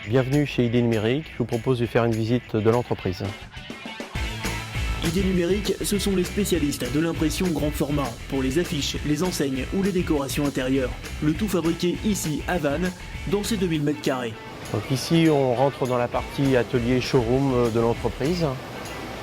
Bienvenue chez Idées Numériques, je vous propose de faire une visite de l'entreprise. Idées Numériques, ce sont les spécialistes de l'impression grand format pour les affiches, les enseignes ou les décorations intérieures. Le tout fabriqué ici à Vannes, dans ces 2000 m². Donc ici on rentre dans la partie atelier showroom de l'entreprise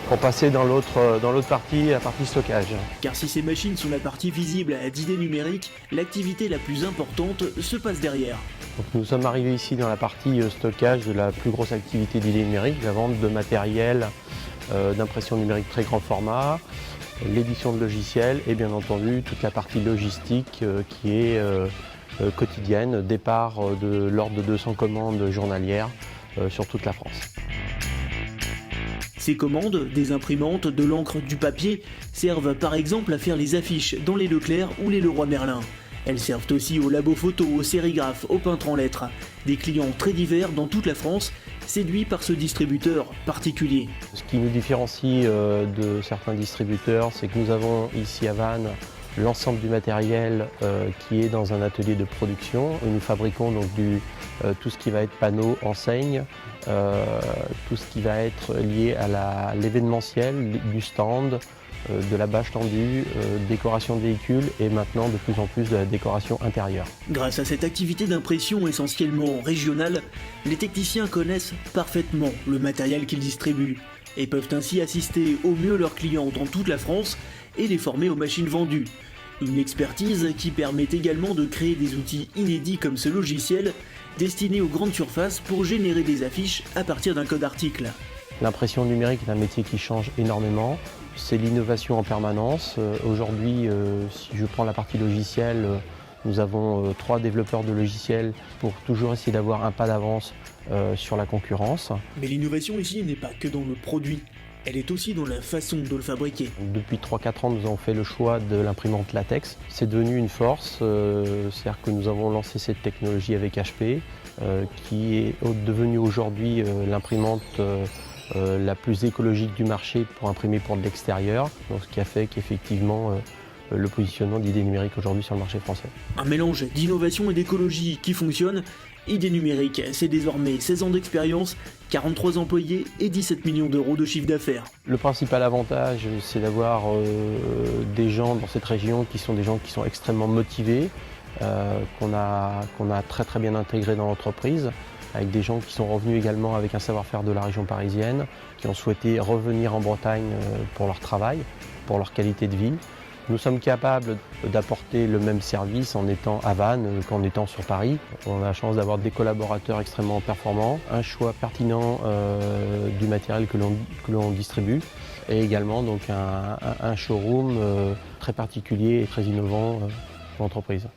pour passer dans l'autre partie, la partie stockage. Car si ces machines sont la partie visible d'Idées Numériques, l'activité la plus importante se passe derrière. Donc nous sommes arrivés ici dans la partie stockage de la plus grosse activité d'Idées Numériques, la vente de matériel d'impression numérique très grand format, l'édition de logiciels et bien entendu toute la partie logistique qui est quotidienne, départ de l'ordre de 200 commandes journalières sur toute la France. Ces commandes, des imprimantes, de l'encre, du papier, servent par exemple à faire les affiches dans les Leclerc ou les Leroy Merlin. Elles servent aussi aux labos photo, aux sérigraphes, aux peintres en lettres. Des clients très divers dans toute la France, séduits par ce distributeur particulier. Ce qui nous différencie de certains distributeurs, c'est que nous avons ici à Vannes l'ensemble du matériel qui est dans un atelier de production. Nous fabriquons donc tout ce qui va être panneaux, enseignes, tout ce qui va être lié à l'événementiel, du stand, de la bâche tendue, décoration de véhicules et maintenant de plus en plus de la décoration intérieure. Grâce à cette activité d'impression essentiellement régionale, les techniciens connaissent parfaitement le matériel qu'ils distribuent et peuvent ainsi assister au mieux leurs clients dans toute la France et les former aux machines vendues. Une expertise qui permet également de créer des outils inédits comme ce logiciel destiné aux grandes surfaces pour générer des affiches à partir d'un code article. L'impression numérique est un métier qui change énormément. C'est l'innovation en permanence. Aujourd'hui, si je prends la partie logicielle, nous avons 3 développeurs de logiciels pour toujours essayer d'avoir un pas d'avance sur la concurrence. Mais l'innovation ici n'est pas que dans le produit, elle est aussi dans la façon de le fabriquer. Depuis 3-4 ans, nous avons fait le choix de l'imprimante latex. C'est devenu une force, c'est-à-dire que nous avons lancé cette technologie avec HP, qui est devenue aujourd'hui l'imprimante la plus écologique du marché pour imprimer pour de l'extérieur, ce qui a fait qu'effectivement le positionnement d'Idées Numériques aujourd'hui sur le marché français. Un mélange d'innovation et d'écologie qui fonctionne. Idées Numériques, c'est désormais 16 ans d'expérience, 43 employés et 17 millions d'euros de chiffre d'affaires. Le principal avantage, c'est d'avoir des gens dans cette région qui sont des gens qui sont extrêmement motivés, qu'on a très bien intégrés dans l'entreprise, avec des gens qui sont revenus également avec un savoir-faire de la région parisienne, qui ont souhaité revenir en Bretagne pour leur travail, pour leur qualité de vie. Nous sommes capables d'apporter le même service en étant à Vannes qu'en étant sur Paris. On a la chance d'avoir des collaborateurs extrêmement performants, un choix pertinent du matériel que l'on distribue et également donc un showroom très particulier et très innovant pour l'entreprise.